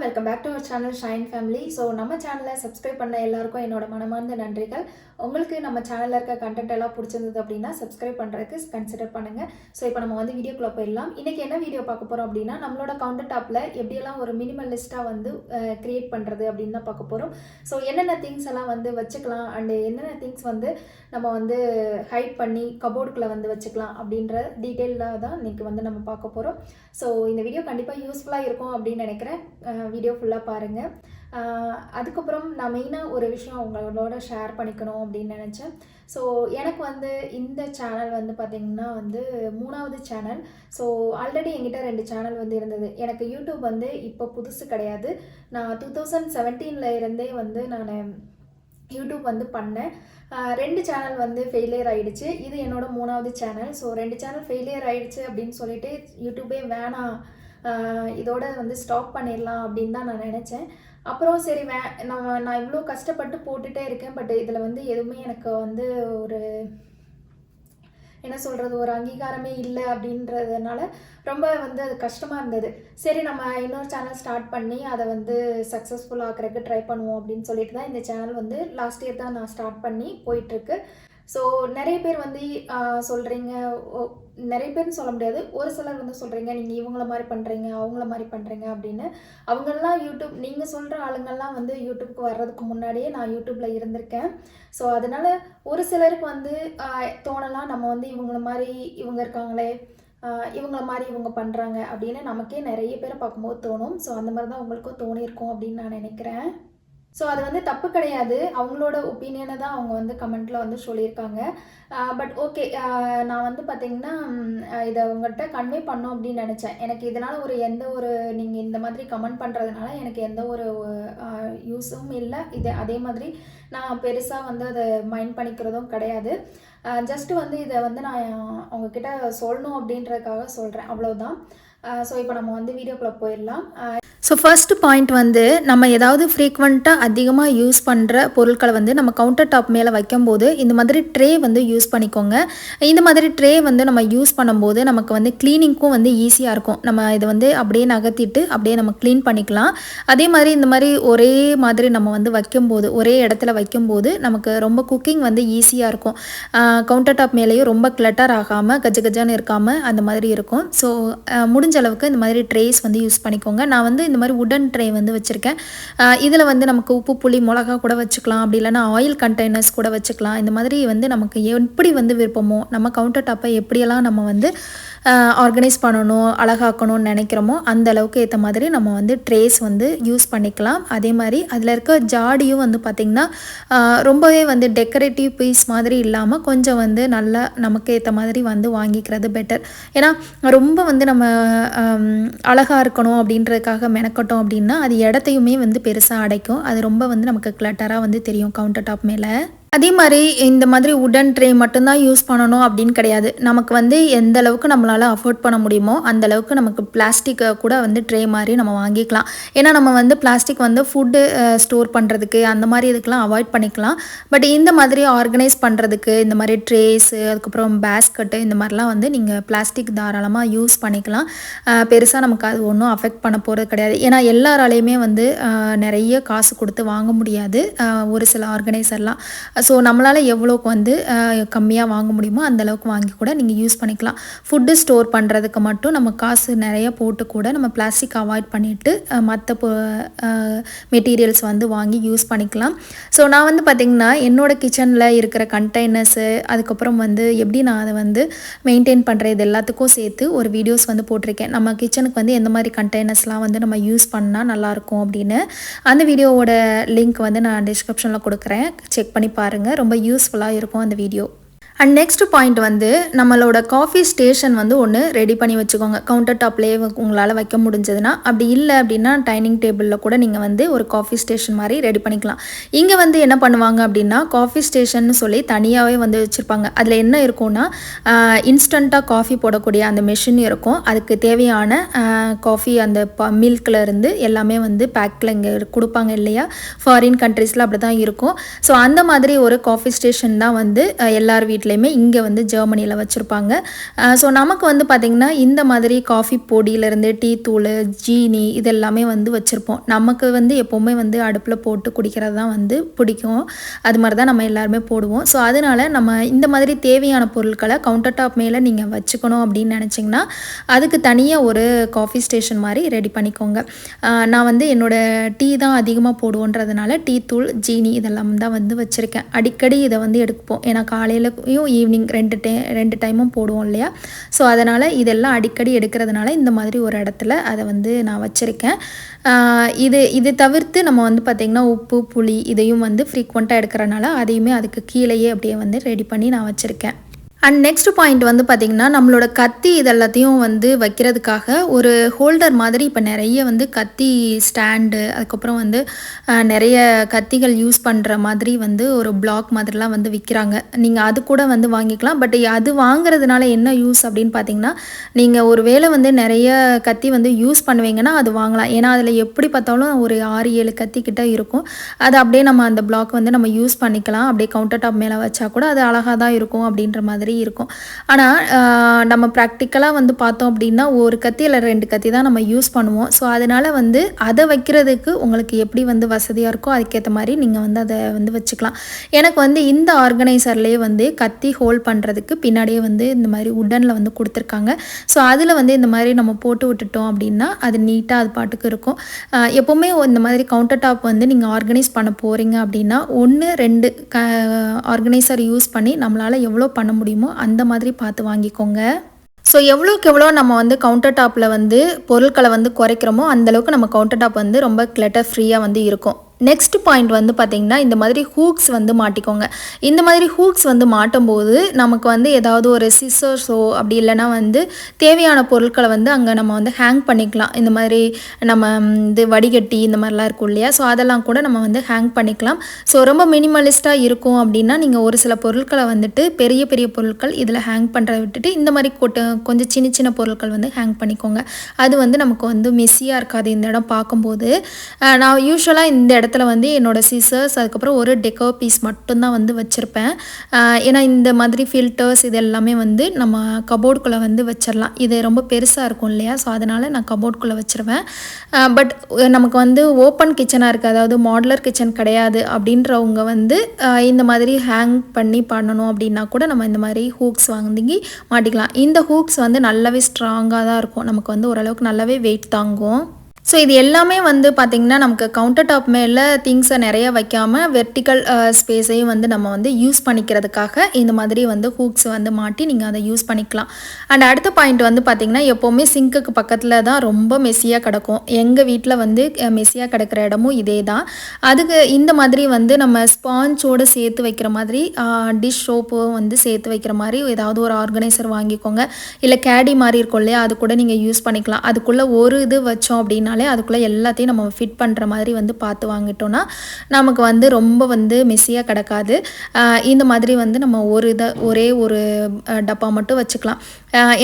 Welcome back to our channel shine family. So நம்ம சேனலை subscribe பண்ண எல்லாருக்கும் என்னோட மனமார்ந்த நன்றிகள். உங்களுக்கு நம்ம சேனலில் இருக்க கண்டென்ட் எல்லாம் பிடிச்சிருந்தது அப்படின்னா சப்ஸ்கிரைப் பண்ணுறதுக்கு கன்சிடர் பண்ணுங்கள். ஸோ இப்போ நம்ம வந்து வீடியோக்குள்ளே போயிடலாம். இன்றைக்கி என்ன வீடியோ பார்க்க போகிறோம் அப்படின்னா, நம்மளோட கவுண்டர் டாப்பில் எப்படியெல்லாம் ஒரு மினிமலிஸ்ட்டாக வந்து க்ரியேட் பண்ணுறது அப்படின்னு தான் பார்க்க போகிறோம். ஸோ என்னென்ன திங்ஸ் எல்லாம் வந்து வச்சுக்கலாம் அண்டு என்னென்ன திங்ஸ் வந்து நம்ம வந்து ஹைட் பண்ணி கபோர்டுக்குள்ளே வந்து வச்சுக்கலாம் அப்படின்ற டீட்டெயிலாக தான் இன்றைக்கி வந்து நம்ம பார்க்க போகிறோம். ஸோ இந்த வீடியோ கண்டிப்பாக யூஸ்ஃபுல்லாக இருக்கும் அப்படின்னு நினைக்கிறேன். வீடியோ ஃபுல்லாக பாருங்கள். அதுக்கப்புறம் நான் மெயினாக ஒரு விஷயம் உங்களோட ஷேர் பண்ணிக்கணும் அப்படின்னு நினச்சேன். ஸோ எனக்கு வந்து இந்த சேனல் வந்து பார்த்திங்கன்னா வந்து 3வது சேனல். ஸோ ஆல்ரெடி என்கிட்ட 2 சேனல் வந்து இருந்தது. எனக்கு யூடியூப் வந்து இப்போ புதுசு கிடையாது. நான் 2017 இருந்தே வந்து நான் யூடியூப் வந்து பண்ணேன். 2 சேனல் வந்து ஃபெயிலியர் ஆகிடுச்சு. இது என்னோடய 3வது சேனல். ஸோ 2 சேனல் ஃபெயிலியர் ஆகிடுச்சு அப்படின்னு சொல்லிட்டு யூடியூபே வேணாம், இதோட வந்து ஸ்டாப் பண்ணிடலாம் அப்படின்னு தான் நான் நினச்சேன். அப்புறம் சரி நான் இவ்வளோ கஷ்டப்பட்டு போட்டுகிட்டே இருக்கேன். பட் இதில் வந்து எதுவுமே எனக்கு வந்து ஒரு என்ன சொல்கிறது, ஒரு அங்கீகாரமே இல்லை அப்படின்றதுனால ரொம்ப வந்து அது கஷ்டமாக இருந்தது. சரி நம்ம இன்னொரு சேனல் ஸ்டார்ட் பண்ணி அதை வந்து சக்ஸஸ்ஃபுல் ஆக்கிறதுக்கு ட்ரை பண்ணுவோம் அப்படின்னு சொல்லிட்டு தான் இந்த சேனல் வந்து லாஸ்ட் இயர் தான் நான் ஸ்டார்ட் பண்ணி போயிட்டுருக்கு. ஸோ நிறைய பேர் வந்து சொல்கிறீங்க, நிறைய பேர்னு சொல்ல முடியாது, ஒரு சிலர் வந்து சொல்கிறீங்க நீங்கள் இவங்கள மாதிரி பண்ணுறீங்க அவங்கள மாதிரி பண்ணுறீங்க அப்படின்னு. அவங்கெல்லாம் யூடியூப் நீங்கள் சொல்கிற ஆளுங்கள்லாம் வந்து யூடியூப்க்கு வர்றதுக்கு முன்னாடியே நான் யூடியூப்பில் இருந்திருக்கேன். ஸோ அதனால் ஒரு சிலருக்கு வந்து தோணலாம், நம்ம வந்து இவங்கள மாதிரி இவங்க இருக்காங்களே, இவங்கள மாதிரி இவங்க பண்ணுறாங்க அப்படின்னு நமக்கே நிறைய பேரை பார்க்கும்போது தோணும். ஸோ அந்த மாதிரி தான் உங்களுக்கும் தோணியிருக்கும் அப்படின்னு நான் நினைக்கிறேன். ஸோ அது வந்து தப்பு கிடையாது. அவங்களோட ஒப்பீனியனை தான் அவங்க வந்து கமெண்ட்டில் வந்து சொல்லியிருக்காங்க. பட் ஓகே, நான் வந்து பார்த்திங்கன்னா இதை உங்கள்கிட்ட கன்வே பண்ணோம் அப்படின்னு நினச்சேன். எனக்கு இதனால் எந்த ஒரு நீங்கள் இந்த மாதிரி கமெண்ட் பண்ணுறதுனால எனக்கு எந்த ஒரு யூஸும் இல்லை. அதே மாதிரி நான் பெருசாக வந்து அதை மைண்ட் பண்ணிக்கிறதும் கிடையாது. ஜஸ்ட்டு வந்து இதை வந்து நான் அவங்கக்கிட்ட சொல்லணும் அப்படின்றதுக்காக சொல்கிறேன், அவ்வளோதான். ஸோ இப்போ நம்ம வந்து வீடியோக்குள்ளே போயிடலாம். ஸோ ஃபர்ஸ்ட் பாயிண்ட் வந்து, நம்ம ஏதாவது ஃப்ரீக்வெண்ட்டாக அதிகமாக யூஸ் பண்ணுற பொருட்களை வந்து நம்ம கவுண்டர் டாப் மேலே வைக்கும்போது இந்த மாதிரி ட்ரே வந்து யூஸ் பண்ணிக்கோங்க. இந்த மாதிரி ட்ரே வந்து நம்ம யூஸ் பண்ணும்போது நமக்கு வந்து க்ளீனிங்க்கும் வந்து ஈஸியாக இருக்கும். நம்ம இதை வந்து அப்படியே நகர்த்திட்டு அப்படியே நம்ம க்ளீன் பண்ணிக்கலாம். அதே மாதிரி இந்த மாதிரி ஒரே மாதிரி நம்ம வந்து வைக்கும்போது, ஒரே இடத்துல வைக்கும்போது நமக்கு ரொம்ப குக்கிங் வந்து ஈஸியாக இருக்கும். கவுண்டர் டாப் மேலேயும் ரொம்ப கிளட்டர் ஆகாமல் கஜன்னு இருக்காமல் அந்த மாதிரி இருக்கும். ஸோ முடிஞ்ச அளவுக்கு இந்த மாதிரி ட்ரேஸ் வந்து யூஸ் பண்ணிக்கோங்க. நான் வந்து இந்த மாதிரி உடன் ட்ரே வந்து வச்சுருக்கேன். இதில் வந்து நமக்கு உப்பு புளி மிளகா கூட வச்சுக்கலாம், அப்படி இல்லைனா ஆயில் கண்டெய்னர்ஸ் கூட வச்சுக்கலாம். இந்த மாதிரி வந்து நமக்கு எப்படி வந்து விருப்பமோ, நம்ம கவுண்டர் டாப்பை எப்படியெல்லாம் நம்ம வந்து ஆர்கனைஸ் பண்ணணும், அழகாக்கணும்னு நினைக்கிறோமோ அந்த அளவுக்கு ஏற்ற மாதிரி நம்ம வந்து ட்ரேஸ் வந்து யூஸ் பண்ணிக்கலாம். அதே மாதிரி அதில் இருக்க ஜாடியும் வந்து பார்த்திங்கன்னா ரொம்பவே வந்து டெக்கரேட்டிவ் பீஸ் மாதிரி இல்லாமல் கொஞ்சம் வந்து நல்லா நமக்கு ஏற்ற மாதிரி வந்து வாங்கிக்கிறது பெட்டர். ஏன்னா ரொம்ப வந்து நம்ம அழகாக இருக்கணும் அப்படின்றதுக்காக மெனக்கட்டோம் அப்படின்னா அது இடத்தையுமே வந்து பெருசாக அடைக்கும். அது ரொம்ப வந்து நமக்கு கிளட்டராக வந்து தெரியும் கவுண்டர் டாப் மேலே. அதே மாதிரி இந்த மாதிரி உடன் ட்ரே மட்டும்தான் யூஸ் பண்ணணும் அப்படின்னு கிடையாது. நமக்கு வந்து எந்த அளவுக்கு நம்மளால் அஃபோர்ட் பண்ண முடியுமோ அந்த அளவுக்கு நமக்கு பிளாஸ்டிக்கை கூட வந்து ட்ரே மாதிரி நம்ம வாங்கிக்கலாம். ஏன்னா நம்ம வந்து பிளாஸ்டிக் வந்து ஃபுட்டு ஸ்டோர் பண்ணுறதுக்கு அந்த மாதிரி இதுக்கெலாம் அவாய்ட் பண்ணிக்கலாம். பட் இந்த மாதிரி ஆர்கனைஸ் பண்ணுறதுக்கு இந்த மாதிரி ட்ரேஸு, அதுக்கப்புறம் பேஸ்கட்டு, இந்த மாதிரிலாம் வந்து நீங்கள் பிளாஸ்டிக் தாராளமாக யூஸ் பண்ணிக்கலாம். பெருசாக நமக்கு அது ஒன்றும் அஃபெக்ட் பண்ண போகிறது கிடையாது. ஏன்னா எல்லாராலையுமே வந்து நிறைய காசு கொடுத்து வாங்க முடியாது ஒரு சில ஆர்கனைசர்லாம். ஸோ நம்மளால் எவ்வளோக்கு வந்து கம்மியாக வாங்க முடியுமோ அந்தளவுக்கு வாங்கி கூட நீங்கள் யூஸ் பண்ணிக்கலாம். ஃபுட்டு ஸ்டோர் பண்ணுறதுக்கு மட்டும் நம்ம காசு நிறைய போட்டு கூட நம்ம பிளாஸ்டிக் அவாய்ட் பண்ணிவிட்டு மற்ற மெட்டீரியல்ஸ் வந்து வாங்கி யூஸ் பண்ணிக்கலாம். ஸோ நான் வந்து பார்த்திங்கன்னா என்னோடய கிச்சனில் இருக்கிற கண்டெய்னர்ஸு, அதுக்கப்புறம் வந்து எப்படி நான் அதை வந்து மெயின்டைன் பண்ணுறேன், இது எல்லாத்துக்கும் சேர்த்து ஒரு வீடியோஸ் வந்து போட்டிருக்கேன். நம்ம கிச்சனுக்கு வந்து எந்த மாதிரி கண்டெய்னர்ஸ்லாம் வந்து நம்ம யூஸ் பண்ணால் நல்லாயிருக்கும் அப்படின்னு. அந்த வீடியோவோட லிங்க் வந்து நான் டிஸ்கிரிப்ஷனில் கொடுக்குறேன், செக் பண்ணி பாருங்கள். ரொம்ப யூஸ்ஃபுல்லாக இருக்கும் அந்த வீடியோ. அண்ட் நெக்ஸ்ட் பாயிண்ட் வந்து, நம்மளோட காஃபி ஸ்டேஷன் வந்து ஒன்று ரெடி பண்ணி வச்சுக்கோங்க. கவுண்டர் டாப்லேயே உங்களால் வைக்க முடிஞ்சதுன்னா, அப்படி இல்லை அப்படின்னா டைனிங் டேபிளில் கூட நீங்கள் வந்து ஒரு காஃபி ஸ்டேஷன் மாதிரி ரெடி பண்ணிக்கலாம். இங்கே வந்து என்ன பண்ணுவாங்க அப்படின்னா, காஃபி ஸ்டேஷன் சொல்லி தனியாகவே வந்து வச்சுருப்பாங்க. அதில் என்ன இருக்கும்னா, இன்ஸ்டண்ட்டாக காஃபி போடக்கூடிய அந்த மெஷின் இருக்கும். அதுக்கு தேவையான காஃபி அந்த மில்கில் இருந்து எல்லாமே வந்து பேக்கில் இங்கே கொடுப்பாங்க இல்லையா. ஃபாரின் கண்ட்ரீஸில் அப்படி தான் இருக்கும். ஸோ அந்த மாதிரி ஒரு காஃபி ஸ்டேஷன் தான் வந்து எல்லார் வீட்டில் வீட்லேயுமே இங்கே வந்து ஜெர்மனியில் வச்சுருப்பாங்க. ஸோ நமக்கு வந்து பார்த்திங்கன்னா இந்த மாதிரி காஃபி பொடியிலேருந்து டீ தூள், ஜீனி இதெல்லாமே வந்து வச்சுருப்போம். நமக்கு வந்து எப்போவுமே வந்து அடுப்பில் போட்டு குடிக்கிறது தான் வந்து பிடிக்கும். அது மாதிரி தான் நம்ம எல்லாருமே போடுவோம். ஸோ அதனால் நம்ம இந்த மாதிரி தேவையான பொருட்களை கவுண்டர் டாப் மேலே நீங்கள் வச்சுக்கணும் அப்படின்னு நினச்சிங்கன்னா அதுக்கு தனியாக ஒரு காஃபி ஸ்டேஷன் மாதிரி ரெடி பண்ணிக்கோங்க. நான் வந்து என்னோடய டீ தான் அதிகமாக போடுவோன்றதுனால டீ தூள், ஜீனி இதெல்லாம் தான் வந்து வச்சுருக்கேன். அடிக்கடி இதை வந்து எடுப்போம். ஏன்னா காலையிலையும் ஈவினிங் ரெண்டு டைமும் போடுவோம் இல்லையா? ஸோ அதனால் இதெல்லாம் அடிக்கடி எடுக்கிறதுனால இந்த மாதிரி ஒரு இடத்துல அதை வந்து நான் வச்சுருக்கேன். இது தவிர்த்து நம்ம வந்து பார்த்திங்கன்னா உப்பு, புளி இதையும் வந்து ஃப்ரீக்வெண்ட்டாக எடுக்கிறனால அதையுமே அதுக்கு கீழேயே அப்படியே வந்து ரெடி பண்ணி நான் வச்சுருக்கேன். அண்ட் நெக்ஸ்ட் பாயிண்ட் வந்து பார்த்திங்கன்னா நம்மளோட கத்தி இதெல்லாத்தையும் வந்து வைக்கிறதுக்காக ஒரு ஹோல்டர் மாதிரி இப்போ நிறைய வந்து கத்தி ஸ்டாண்டு, அதுக்கப்புறம் வந்து நிறைய கத்திகள் யூஸ் பண்ணுற மாதிரி வந்து ஒரு பிளாக் மாதிரிலாம் வந்து விற்கிறாங்க. நீங்கள் அது கூட வந்து வாங்கிக்கலாம். பட் அது வாங்குறதுனால என்ன யூஸ் அப்படின்னு பார்த்தீங்கன்னா, நீங்கள் ஒரு வேளை வந்து நிறைய கத்தி வந்து யூஸ் பண்ணுவீங்கன்னா அது வாங்கலாம். ஏன்னா அதில் எப்படி பார்த்தாலும் ஒரு 6-7 கத்தி கிட்ட இருக்கும். அது அப்படியே நம்ம அந்த பிளாக் வந்து நம்ம யூஸ் பண்ணிக்கலாம். அப்படியே கவுண்டர் டாப் மேலே வச்சா கூட அது அழகாக தான் இருக்கும் அப்படின்ற மாதிரி இருக்கும். ஆனால் நம்ம ப்ராக்டிக்கலாக வந்து பார்த்தோம் அப்படின்னா ஒரு கத்தி இல்லை 2 கத்தி தான் நம்ம யூஸ் பண்ணுவோம். ஸோ அதனால் வந்து அதை வைக்கிறதுக்கு உங்களுக்கு எப்படி வந்து வசதியாக இருக்கோ அதுக்கேற்ற மாதிரி நீங்கள் வந்து அதை வந்து வச்சுக்கலாம். எனக்கு வந்து இந்த ஆர்கனைசர்லேயே வந்து கத்தி ஹோல்ட் பண்ணுறதுக்கு பின்னாடியே வந்து இந்த மாதிரி உட்டனில் வந்து கொடுத்துருக்காங்க. ஸோ அதில் வந்து இந்த மாதிரி நம்ம போட்டு விட்டுட்டோம் அப்படின்னா அது நீட்டாக அது பாட்டுக்கு இருக்கும். எப்போவுமே இந்த மாதிரி கவுண்டர் டாப் வந்து நீங்கள் ஆர்கனைஸ் பண்ண போகிறீங்க அப்படின்னா 1-2 ஆர்கனைசர் யூஸ் பண்ணி நம்மளால் எவ்வளோ பண்ண முடியுமோ அந்த மாதிரி பார்த்து வாங்கிக்கோங்க. ஸோ எவ்வளோக்கு எவ்வளோ நம்ம வந்து கவுண்டர் டாப்பில் வந்து பொருட்களை வந்து குறைக்கிறோமோ அந்தளவுக்கு நம்ம கவுண்டர் டாப் வந்து ரொம்ப கிளட்டர் ஃப்ரீயாக வந்து இருக்கும். நெக்ஸ்ட் பாயிண்ட் வந்து பார்த்திங்கன்னா இந்த மாதிரி ஹூக்ஸ் வந்து மாட்டிக்கோங்க. இந்த மாதிரி ஹூக்ஸ் வந்து மாட்டும்போது நமக்கு வந்து ஏதாவது ஒரு சிசர்ஸோ அப்படி இல்லைனா வந்து தேவையான பொருட்களை வந்து அங்கே நம்ம வந்து ஹேங் பண்ணிக்கலாம். இந்த மாதிரி நம்ம இது வடிகட்டி இந்த மாதிரிலாம் இருக்கும் இல்லையா? ஸோ அதெல்லாம் கூட நம்ம வந்து ஹேங் பண்ணிக்கலாம். ஸோ ரொம்ப மினிமலிஸ்ட்டாக இருக்கும் அப்படின்னா நீங்கள் ஒரு சில பொருட்களை வந்துட்டு பெரிய பெரிய பொருட்கள் இதில் ஹேங் பண்ணுறதை விட்டுட்டு இந்த மாதிரி கொஞ்சம் சின்ன சின்ன பொருட்கள் வந்து ஹேங் பண்ணிக்கோங்க. அது வந்து நமக்கு வந்து மெஸ்ஸியாக இருக்காது இந்த இடம் பார்க்கும்போது. நான் யூஸ்வலாக இந்த இடத்துல வந்து என்னோட சிசர்ஸ் அதுக்கப்புறம் ஒரு டெக்கோ பீஸ் மட்டும்தான் வந்து வச்சுருப்பேன். ஏன்னா இந்த மாதிரி ஃபில்டர்ஸ் இது எல்லாமே வந்து நம்ம கபோர்டுக்குள்ளே வந்து வச்சிடலாம். இது ரொம்ப பெருசாக இருக்கும் இல்லையா? ஸோ அதனால் நான் கபோர்டுக்குள்ளே வச்சுருவேன். பட் நமக்கு வந்து ஓப்பன் கிச்சனாக இருக்குது, அதாவது மாடுலர் கிச்சன் கிடையாது அப்படின்றவங்க வந்து இந்த மாதிரி ஹேங் பண்ணி பண்ணணும் அப்படின்னா கூட நம்ம இந்த மாதிரி ஹூக்ஸ் வாங்கி மாட்டிக்கலாம். இந்த ஹூக்ஸ் வந்து நல்லாவே ஸ்ட்ராங்காக தான் இருக்கும். நமக்கு வந்து ஓரளவுக்கு நல்லாவே வெயிட் தாங்கும். ஸோ இது எல்லாமே வந்து பார்த்திங்கன்னா நமக்கு கவுண்டர் டாப் மேலே திங்ஸை நிறைய வைக்காமல் வெர்டிக்கல் ஸ்பேஸையும் வந்து நம்ம வந்து யூஸ் பண்ணிக்கிறதுக்காக இந்த மாதிரி வந்து ஹூக்ஸ் வந்து மாட்டி நீங்கள் அதை யூஸ் பண்ணிக்கலாம். அண்ட் அடுத்த பாயிண்ட் வந்து பார்த்திங்கன்னா எப்போவுமே சிங்க்குக்கு பக்கத்தில் தான் ரொம்ப மெஸ்ஸியாக கிடக்கும். எங்கள் வீட்டில் வந்து மெஸ்ஸியாக கிடக்கிற இடமும் இதே தான். அதுக்கு இந்த மாதிரி வந்து நம்ம ஸ்பாஞ்சோடு சேர்த்து வைக்கிற மாதிரி டிஷ் சோப்பும் வந்து சேர்த்து வைக்கிற மாதிரி ஏதாவது ஒரு ஆர்கனைசர் வாங்கிக்கோங்க. இல்லை கேடி மாதிரி இருக்கும் இல்லையா? அது கூட நீங்கள் யூஸ் பண்ணிக்கலாம். அதுக்குள்ளே ஒரு இது வச்சோம் அப்படின்னா அதுக்குள்ளே எல்லாத்தையும் நம்ம ஃபிட் பண்ணுற மாதிரி வந்து பார்த்து வாங்கிட்டோன்னா நமக்கு வந்து ரொம்ப வந்து மெஸ்ஸியாக கிடக்காது. இந்த மாதிரி வந்து நம்ம ஒரே ஒரு டப்பா மட்டும் வச்சுக்கலாம்.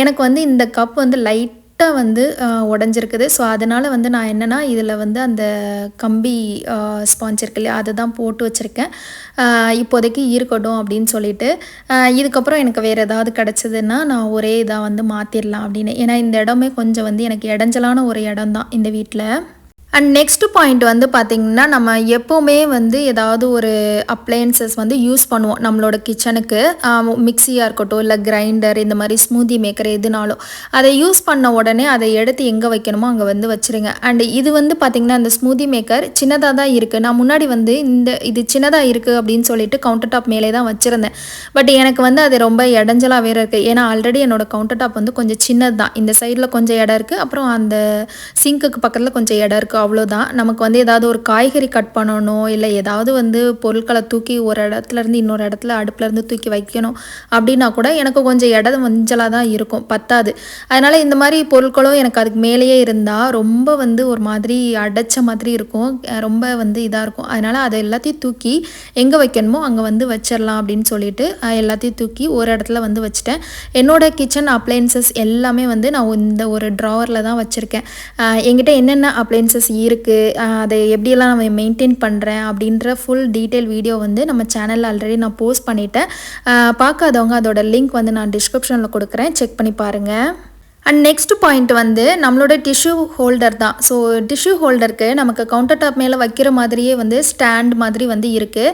எனக்கு வந்து இந்த கப் வந்து லைட் வந்து உடஞ்சிருக்குது. ஸோ அதனால் வந்து நான் என்னென்னா இதில் வந்து அந்த கம்பி ஸ்பாஞ்ச் இருக்கு இல்லையா அதை தான் போட்டு வச்சுருக்கேன். இப்போதைக்கு இருக்கட்டும் அப்படின்னு சொல்லிட்டு இதுக்கப்புறம் எனக்கு வேறு ஏதாவது கிடச்சிதுன்னா நான் ஒரே இதாக வந்து மாற்றிடலாம் அப்படின்னு. ஏன்னா இந்த இடமே கொஞ்சம் வந்து எனக்கு இடைஞ்சலான ஒரு இடம் தான் இந்த வீட்டில். அண்ட் நெக்ஸ்ட் பாயிண்ட் வந்து பார்த்திங்கன்னா நம்ம எப்போவுமே வந்து ஏதாவது ஒரு அப்ளையன்சஸ் வந்து யூஸ் பண்ணுவோம் நம்மளோட கிச்சனுக்கு. மிக்சியாக இருக்கட்டும் இல்லை கிரைண்டர் இந்த மாதிரி ஸ்மூதி மேக்கர் எதுனாலும் அதை யூஸ் பண்ண உடனே அதை எடுத்து எங்கே வைக்கணுமோ அங்கே வந்து வச்சுருங்க. அண்ட் இது வந்து பார்த்திங்கன்னா இந்த ஸ்மூதி மேக்கர் சின்னதாக தான் இருக்குது. நான் முன்னாடி வந்து இது சின்னதாக இருக்குது அப்படின்னு சொல்லிட்டு கவுண்டர் டாப் மேலே தான் வச்சுருந்தேன். பட் எனக்கு வந்து அது ரொம்ப இடைஞ்சலாக வேறு இருக்குது. ஏன்னா ஆல்ரெடி என்னோடய கவுண்டர் டாப் வந்து கொஞ்சம் சின்னது தான். இந்த சைடில் கொஞ்சம் இடம் இருக்குது, அப்புறம் அந்த சிங்க்குக்கு பக்கத்தில் கொஞ்சம் இடம் இருக்குது, அவ்வளோதான். நமக்கு வந்து ஏதாவது ஒரு காய்கறி கட் பண்ணணும் இல்லை ஏதாவது வந்து பொருட்களை தூக்கி ஒரு இடத்துலேருந்து இன்னொரு இடத்துல அடுப்புலேருந்து தூக்கி வைக்கணும் அப்படின்னா கூட எனக்கு கொஞ்சம் இடம் மஞ்சளாக தான் இருக்கும், பத்தாது. அதனால் இந்த மாதிரி பொருட்களும் எனக்கு அதுக்கு மேலேயே இருந்தால் ரொம்ப வந்து ஒரு மாதிரி அடைச்ச மாதிரி இருக்கும், ரொம்ப வந்து இதாக இருக்கும். அதனால் அதை எல்லாத்தையும் தூக்கி எங்கே வைக்கணுமோ அங்கே வந்து வச்சிடலாம் அப்படின்னு சொல்லிட்டு எல்லாத்தையும் தூக்கி ஒரு இடத்துல வந்து வச்சுட்டேன். என்னோடய கிச்சன் அப்ளையன்சஸ் எல்லாமே வந்து நான் இந்த ஒரு ட்ராவரில் தான் வச்சுருக்கேன். என்கிட்ட என்னென்ன அப்ளையன்சஸ் இருக்குது, அதை எப்படியெல்லாம் நான் மெயின்டைன் பண்ணுறேன் அப்படின்ற ஃபுல் டீட்டெயில் வீடியோ வந்து நம்ம சேனலில் ஆல்ரெடி நான் போஸ்ட் பண்ணிட்டேன். பார்க்காதவங்க அதோட லிங்க் வந்து நான் டிஸ்கிரிப்ஷனில் கொடுக்குறேன், செக் பண்ணி பாருங்கள். அண்ட் நெக்ஸ்ட் பாயிண்ட் வந்து நம்மளோட டிஷ்யூ ஹோல்டர் தான். ஸோ டிஷ்யூ ஹோல்டருக்கு நமக்கு கவுண்டர் டாப் மேலே வைக்கிற மாதிரியே வந்து ஸ்டாண்ட் மாதிரி வந்து இருக்குது.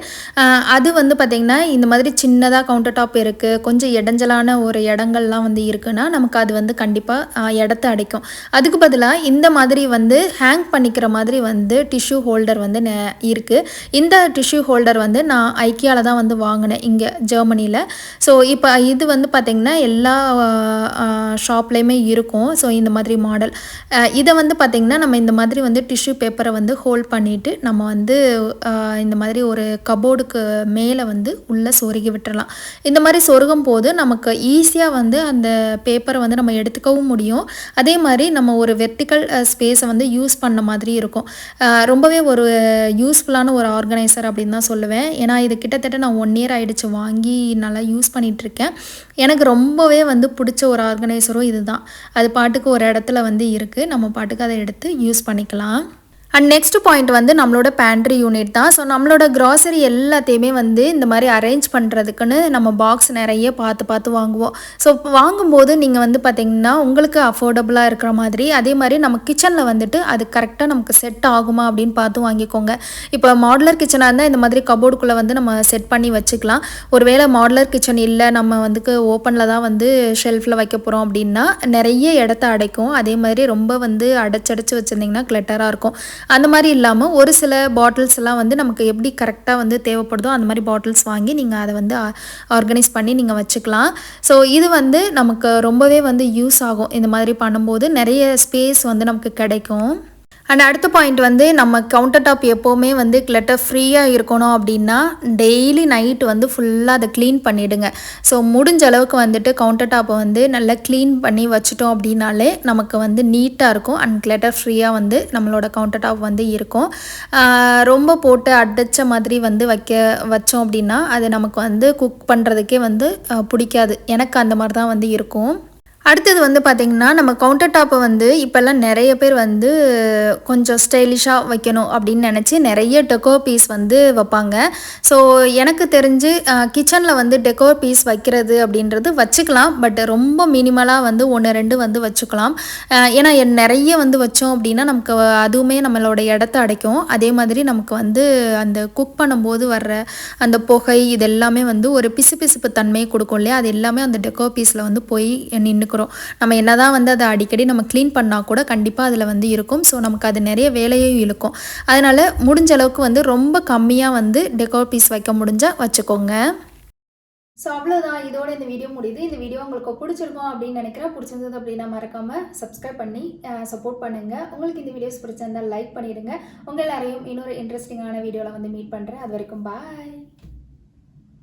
அது வந்து பார்த்திங்கன்னா இந்த மாதிரி சின்னதாக கவுண்டர் டாப் இருக்குது, கொஞ்சம் இடைஞ்சலான ஒரு இடங்கள்லாம் வந்து இருக்குன்னா நமக்கு அது வந்து கண்டிப்பாக இடத்த அடைக்கும். அதுக்கு பதிலாக இந்த மாதிரி வந்து ஹேங் பண்ணிக்கிற மாதிரி வந்து டிஷ்யூ ஹோல்டர் வந்து இருக்குது. இந்த டிஷ்யூ ஹோல்டர் வந்து நான் ஐக்கியாவில் தான் வந்து வாங்கினேன் இங்கே ஜெர்மனியில். ஸோ இப்போ இது வந்து பார்த்திங்கன்னா எல்லா ஷாப்லேயுமே இருக்கும். ஸோ இந்த மாதிரி மாடல் இதை வந்து பார்த்திங்கன்னா நம்ம இந்த மாதிரி வந்து டிஷ்யூ பேப்பரை வந்து ஹோல்ட் பண்ணிவிட்டு நம்ம வந்து இந்த மாதிரி ஒரு கபோர்டுக்கு மேலே வந்து உள்ளே சொருகி விட்டுறலாம். இந்த மாதிரி சொருகும் போது நமக்கு ஈஸியாக வந்து அந்த பேப்பரை வந்து நம்ம எடுத்துக்கவும் முடியும். அதே மாதிரி நம்ம ஒரு வெர்டிக்கல் ஸ்பேஸை வந்து யூஸ் பண்ண மாதிரி இருக்கும். ரொம்பவே ஒரு யூஸ்ஃபுல்லான ஒரு ஆர்கனைசர் அப்படின்னு தான் சொல்லுவேன். ஏன்னா இது கிட்டத்தட்ட நான் 1 இயர் ஆகிடுச்சு வாங்கி நல்லா யூஸ் பண்ணிகிட்ருக்கேன். எனக்கு ரொம்பவே வந்து பிடிச்ச ஒரு ஆர்கனைசரும் இது தான். அது பாட்டுக்கு ஒரு இடத்துல வந்து இருக்குது, நம்ம பாட்டுக்கு அதை எடுத்து யூஸ் பண்ணிக்கலாம். அண்ட் நெக்ஸ்ட் பாயிண்ட் வந்து நம்மளோட பேண்ட்ரி யூனிட் தான். ஸோ நம்மளோட க்ராசரி எல்லாத்தையுமே வந்து இந்த மாதிரி அரேஞ்ச் பண்ணுறதுக்குன்னு நம்ம பாக்ஸ் நிறைய பார்த்து வாங்குவோம். ஸோ வாங்கும்போது நீங்கள் வந்து பார்த்திங்கன்னா உங்களுக்கு அஃபோர்டபுளாக இருக்கிற மாதிரி, அதே மாதிரி நம்ம கிச்சனில் வந்துட்டு அது கரெக்டாக நமக்கு செட் ஆகுமா அப்படின்னு பார்த்து வாங்கிக்கோங்க. இப்போ மாடுலர் கிச்சனாக இருந்தால் இந்த மாதிரி கபோர்டுக்குள்ளே வந்து நம்ம செட் பண்ணி வச்சுக்கலாம். ஒருவேளை மாடுலர் கிச்சன் இல்லை, நம்ம வந்து ஓப்பனில் தான் வந்து ஷெல்ஃபில் வைக்க போகிறோம் அப்படின்னா நிறைய இடத்த அடைக்கும். அதே மாதிரி ரொம்ப வந்து அடைச்சடைச்சு வச்சுருந்திங்கன்னா கிளட்டராக இருக்கும். அந்த மாதிரி இல்லாமல் ஒரு சில பாட்டில்ஸ் எல்லாம் வந்து நமக்கு எப்படி கரெக்டாக வந்து தேவைப்படுதோ அந்த மாதிரி பாட்டில்ஸ் வாங்கி நீங்கள் அதை வந்து ஆர்கனைஸ் பண்ணி நீங்கள் வச்சுக்கலாம். ஸோ இது வந்து நமக்கு ரொம்பவே வந்து யூஸ் ஆகும். இந்த மாதிரி பண்ணும்போது நிறைய ஸ்பேஸ் வந்து நமக்கு கிடைக்கும். அண்ட் அடுத்த பாயிண்ட் வந்து நம்ம கவுண்டர் டாப் எப்போவுமே வந்து கிளட்டர் ஃப்ரீயாக இருக்கணும் அப்படின்னா டெய்லி நைட்டு வந்து ஃபுல்லாக அதை க்ளீன் பண்ணிவிடுங்க. ஸோ முடிஞ்ச அளவுக்கு வந்துட்டு கவுண்டர் டாப்பை வந்து நல்லா க்ளீன் பண்ணி வச்சிட்டோம் அப்படின்னாலே நமக்கு வந்து நீட்டாக இருக்கும். அண்ட் கிளட்டர் ஃப்ரீயாக வந்து நம்மளோட கவுண்டர் டாப் வந்து இருக்கும். ரொம்ப போட்டு அடைச்ச மாதிரி வந்து வச்சோம் அப்படின்னா அது நமக்கு வந்து குக் பண்ணுறதுக்கே வந்து பிடிக்காது. எனக்கு அந்த மாதிரி தான் வந்து இருக்கும். அடுத்தது வந்து பார்த்திங்கன்னா நம்ம கவுண்டர் டாப்பை வந்து இப்போல்லாம் நிறைய பேர் வந்து கொஞ்சம் ஸ்டைலிஷாக வைக்கணும் அப்படின்னு நினச்சி நிறைய டெக்கோர் பீஸ் வந்து வைப்பாங்க. ஸோ எனக்கு தெரிஞ்சு கிச்சனில் வந்து டெக்கோர் பீஸ் வைக்கிறது அப்படின்றது வச்சுக்கலாம். பட் ரொம்ப மினிமலாக வந்து 1-2 வந்து வச்சுக்கலாம். ஏன்னா நிறைய வந்து வச்சோம் அப்படின்னா நமக்கு அதுவுமே நம்மளோட இடத்த அடைக்கும். அதே மாதிரி நமக்கு வந்து அந்த குக் பண்ணும்போது வர்ற அந்த புகை இது எல்லாமே வந்து ஒரு பிசுபிசுப்பு தன்மையை கொடுக்கும் இல்லையா, அது எல்லாமே அந்த டெக்கோர் பீஸில் வந்து போய் நின்றுக்கிறோம். நம்ம என்னதான் வந்து அதை அடிக்கடி நம்ம க்ளீன் பண்ணால் கூட கண்டிப்பாக அதில் வந்து இருக்கும். ஸோ நமக்கு அது நிறைய வேலையும் இழுக்கும். அதனால் முடிஞ்ச அளவுக்கு வந்து ரொம்ப கம்மியாக வந்து டெக்கோர் பீஸ் வைக்க முடிஞ்சால் வச்சுக்கோங்க. ஸோ அவ்வளோதான், இதோட இந்த வீடியோ முடியுது. இந்த வீடியோ உங்களுக்கு பிடிச்சிருக்கும் அப்படின்னு நினைக்கிறேன். பிடிச்சிருந்தது அப்படின்னா மறக்காமல் சப்ஸ்கிரைப் பண்ணி சப்போர்ட் பண்ணுங்கள். உங்களுக்கு இந்த வீடியோஸ் பிடிச்சிருந்தால் லைக் பண்ணிவிடுங்க. உங்கள் எல்லாரையும் இன்னொரு இன்ட்ரெஸ்டிங்கான வீடியோவில் வந்து மீட் பண்ணுறேன். அது வரைக்கும் பாய்.